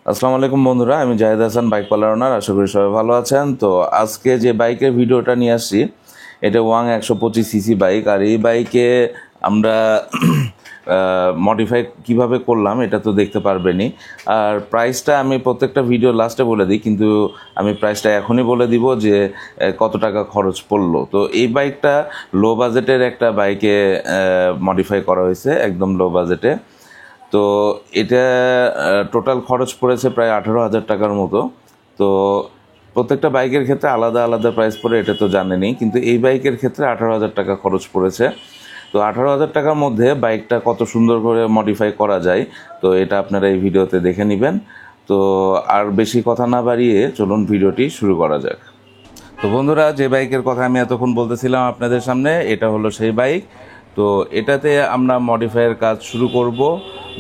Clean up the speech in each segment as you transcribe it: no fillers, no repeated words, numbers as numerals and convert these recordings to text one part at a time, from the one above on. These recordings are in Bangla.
আসসালামু আলাইকুম বন্ধুরা, আমি Zahid Hasan, bike parlour owner. আশা করি সবাই ভালো আছেন। তো আজকে যে বাইকের ভিডিওটা নিয়ে আসছি, এটা ওয়াং 125 সিসি বাইক। আর এই বাইকে আমরা মডিফাই কিভাবে করলাম এটা তো দেখতে পারবেনই। আর প্রাইসটা আমি প্রত্যেকটা ভিডিও লাস্টে বলে দিই, কিন্তু আমি প্রাইসটা এখনই বলে দিব যে কত টাকা খরচ পড়লো। তো এই বাইকটা লো বাজেটের একটা বাইকে মডিফাই করা হয়েছে, একদম লো বাজেটে। তো এটা টোটাল খরচ পড়েছে প্রায় 18,000 টাকার মতো। তো প্রত্যেকটা বাইকের ক্ষেত্রে আলাদা আলাদা প্রাইস পড়ে, এটা তো জানেনই, কিন্তু এই বাইকের ক্ষেত্রে 18,000 টাকা খরচ পড়েছে। তো 18,000 টাকার মধ্যে বাইকটা কত সুন্দর করে মডিফাই করা যায়, তো এটা আপনারা এই ভিডিওতে দেখে নেবেন। তো আর বেশি কথা না বাড়িয়ে চলুন ভিডিওটি শুরু করা যাক। তো বন্ধুরা, যে বাইকের কথা আমি এতক্ষণ বলতেছিলাম আপনাদের সামনে, এটা হলো সেই বাইক। তো এটাতে আমরা মডিফাইয়ের কাজ শুরু করব,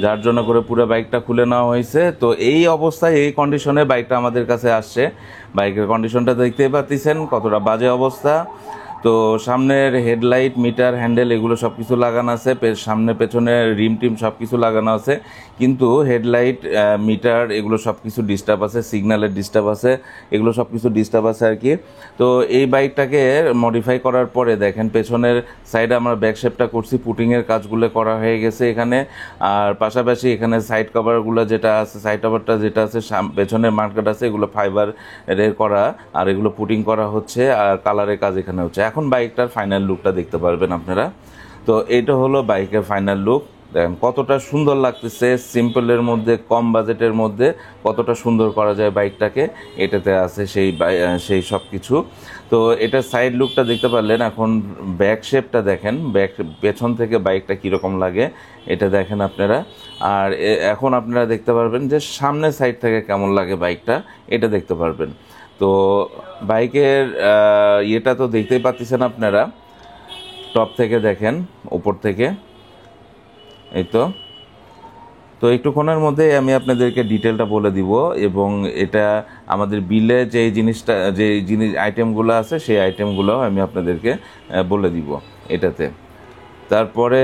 যার জন্য করে পুরো বাইকটা খুলে নেওয়া হয়েছে। তো এই অবস্থায়, এই কন্ডিশনে বাইকটা আমাদের কাছে আসছে। বাইকের কন্ডিশনটা দেখতেই পাচ্ছেন কতটা বাজে অবস্থা। তো সামনের হেডলাইট, মিটার, হ্যান্ডেল এগুলো সব কিছু লাগানো আছে, সামনে পেছনে রিম টিম সব কিছু লাগানো আছে, কিন্তু হেডলাইট, মিটার এগুলো সব কিছু ডিস্টার্ব আছে, সিগন্যালের ডিস্টার্ব আছে, এগুলো সব কিছু ডিস্টার্ব আছে আর কি। তো এই বাইকটাকে মডিফাই করার পরে দেখেন পেছনের সাইডে আমরা ব্যাক শেপটা করছি, পুটিংয়ের কাজগুলো করা হয়ে গেছে এখানে। আর পাশাপাশি এখানে সাইড কভারগুলো যেটা আছে, সাইড কভারটা যেটা আছে, পেছনের মার্কেট আছে, এগুলো ফাইবারের করা, আর এগুলো পুটিং করা হচ্ছে, আর কালারের কাজ এখানে হচ্ছে। এখন বাইকটার ফাইনাল লুকটা দেখতে পারবেন আপনারা। তো এটা হলো বাইকের ফাইনাল লুক। দেখেন কতটা সুন্দর লাগতেছে, সিম্পলের মধ্যে, কম বাজেটের মধ্যে কতটা সুন্দর করা যায় বাইকটাকে, এটাতে আছে সেই সব কিছু। তো এটা সাইড লুকটা দেখতে পারলেন। এখন ব্যাক শেপটা দেখেন, পেছন থেকে বাইকটা কীরকম লাগে এটা দেখেন আপনারা। আর এখন আপনারা দেখতে পারবেন যে সামনের সাইড থেকে কেমন লাগে বাইকটা, এটা দেখতে পারবেন। তো বাইকের ইয়েটা তো দেখতেই পাচ্ছেন আপনারা, টপ থেকে দেখেন, উপর থেকে, এই তো। তো একটুক্ষণের মধ্যে আমি আপনাদেরকে ডিটেলটা বলে দিব, এবং এটা আমাদের বিলে যে জিনিস আইটেমগুলো আছে, সেই আইটেমগুলোও আমি আপনাদেরকে বলে দিব এটাতে। তারপরে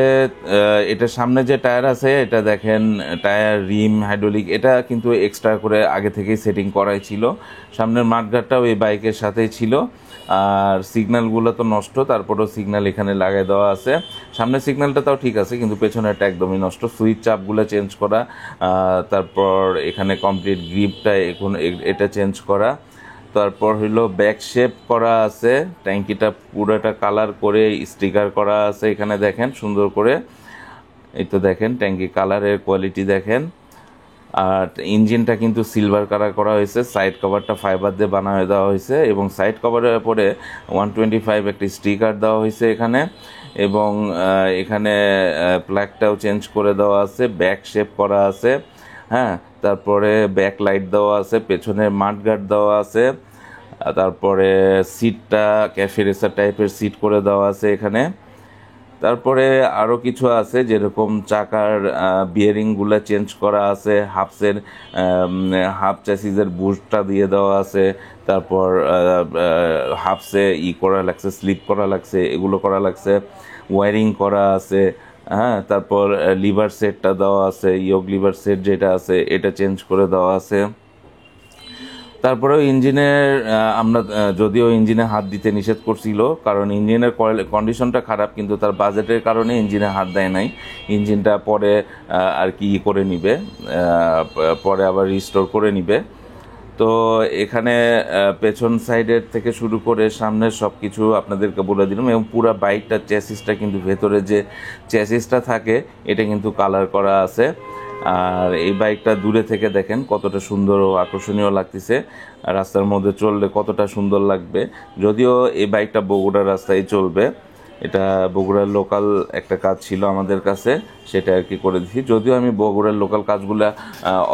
এটা সামনে যে টায়ার আছে, এটা দেখেন, টায়ার, রিম, হাইড্রোলিক এটা কিন্তু এক্সট্রা করে আগে থেকেই সেটিং করাই ছিল। সামনের মাঠগাটটাও এই বাইকের সাথেই ছিল। আর সিগন্যালগুলো তো নষ্ট, তারপরেও সিগন্যাল এখানে লাগাই দেওয়া আছে। সামনের সিগন্যালটা তাও ঠিক আছে, কিন্তু পেছনেরটা একদমই নষ্ট। সুইচ চাপগুলো চেঞ্জ করা, তারপর এখানে কমপ্লিট গ্রিপটা এখন এটা চেঞ্জ করা। তারপর হইলো ব্যাক শেপ করা আছে, ট্যাঙ্কিটা পুরোটা কালার করে স্টিকার করা আছে এখানে দেখেন সুন্দর করে। এই তো দেখেন ট্যাঙ্কি কালারের কোয়ালিটি দেখেন। আর ইঞ্জিনটা কিন্তু সিলভার কালার করা হয়েছে, সাইড কভারটা ফাইবার দিয়ে বানিয়ে দেওয়া হয়েছে, এবং সাইড কভারের পরে 125 একটি স্টিকার দেওয়া হয়েছে এখানে। এবং এখানে প্লাগটাও চেঞ্জ করে দেওয়া আছে, ব্যাক শেপ করা আছে, হ্যাঁ। তারপরে ব্যাক লাইট দেওয়া আছে, পেছনে মাডগার্ড দেওয়া আছে। তারপরে সিটটা ক্যাফে রেসার টাইপের সিট করে দেওয়া আছে এখানে। তারপরে আরও কিছু আছে, যেরকম চাকার বিয়ারিংগুলো চেঞ্জ করা আছে, হাফ চ্যাসিসের বুস্টটা দিয়ে দেওয়া আছে। তারপর হাফসে করা লাগছে, স্লিপ করা লাগছে, এগুলো করা লাগছে, ওয়ারিং করা আছে, হ্যাঁ। তারপর লিভার সেটটা দেওয়া আছে, ইয়োগ লিভার সেট যেটা আছে এটা চেঞ্জ করে দেওয়া আছে। তারপরেও ইঞ্জিনের আমরা যদিও ইঞ্জিনে হাত দিতে নিষেধ করছিল, কারণ ইঞ্জিনের কন্ডিশনটা খারাপ, কিন্তু তার বাজেটের কারণে ইঞ্জিনে হাত দেয় নাই। ইঞ্জিনটা পরে আর কি করে নিবে, পরে আবার রিস্টোর করে নিবে। তো এখানে পেছন সাইডের থেকে শুরু করে সামনের সব কিছু আপনাদেরকে বলে দিলাম, এবং পুরো বাইকটার চ্যাসিসটা কিন্তু ভেতরে যে চ্যাসিসটা থাকে এটা কিন্তু কালার করা আছে। আর এই বাইকটা দূরে থেকে দেখেন কতটা সুন্দর ও আকর্ষণীয় লাগতেছে, রাস্তার মধ্যে চললে কতটা সুন্দর লাগবে। যদিও এই বাইকটা বগুড়ার রাস্তায় চলবে, এটা বগুড়ার লোকাল একটা কাজ ছিল আমাদের কাছে, সেটা আর কি করে দিচ্ছি। যদিও আমি বগুড়ার লোকাল কাজগুলো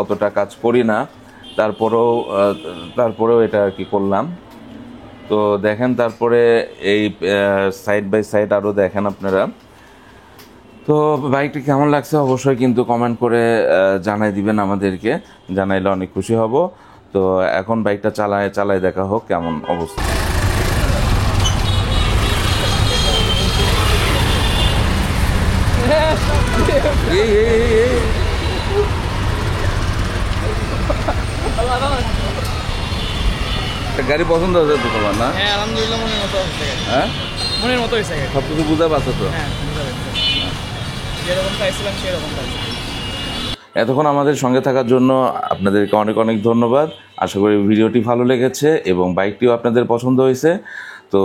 অতটা কাজ করি না, তারপরেও এটা আর কি করলাম। তো দেখেন, তারপরে এই সাইড বাই সাইড আরও দেখেন আপনারা। তো বাইকটি কেমন লাগছে অবশ্যই কিন্তু কমেন্ট করে জানাই দিবেন আমাদেরকে, জানাইলে অনেক খুশি হব। তো এখন বাইকটা চালায় দেখা হোক কেমন অবস্থা। গাড়ি পছন্দ হয়েছে তো তোমার না? হ্যাঁ আলহামদুলিল্লাহ মনের মতো হয়েছে গাড়ি। হ্যাঁ, মনের মতো হয়েছে গাড়ি। সব কিছু বুঝতে পারছো তো? হ্যাঁ বুঝতে পারছি। যেরকম চাইছিলাম সেরকম পাইছি। এতক্ষণ আমাদের সঙ্গে থাকার জন্য আপনাদেরকে অনেক অনেক ধন্যবাদ। আশা করি ভিডিওটি ভালো লেগেছে এবং বাইকটিও আপনাদের পছন্দ হয়েছে। তো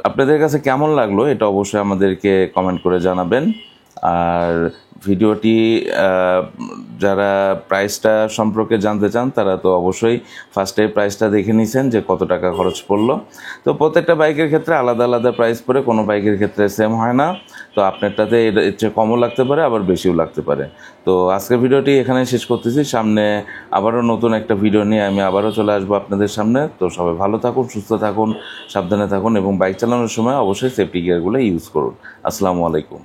আপনাদের কাছে কেমন লাগলো এটা অবশ্যই আমাদেরকে কমেন্ট করে জানাবেন। আর ভিডিওটি যারা প্রাইসটা সম্পর্কে জানতে চান তারা তো অবশ্যই ফার্স্টে প্রাইসটা দেখে নিছেন যে কত টাকা খরচ পড়লো। তো প্রত্যেকটা বাইকের ক্ষেত্রে আলাদা আলাদা প্রাইস পড়ে, কোনো বাইকের ক্ষেত্রে সেম হয় না। তো আপনারটাতে এর চেয়ে কমও লাগতে পারে, আবার বেশিও লাগতে পারে। তো আজকের ভিডিওটি এখানে শেষ করতেছি। সামনে আবারও নতুন একটা ভিডিও নিয়ে আমি আবারও চলে আসবো আপনাদের সামনে। তো সবাই ভালো থাকুন, সুস্থ থাকুন, সাবধানে থাকুন এবং বাইক চালানোর সময় অবশ্যই সেফটি গিয়ারগুলো ইউজ করুন। আসসালামু আলাইকুম।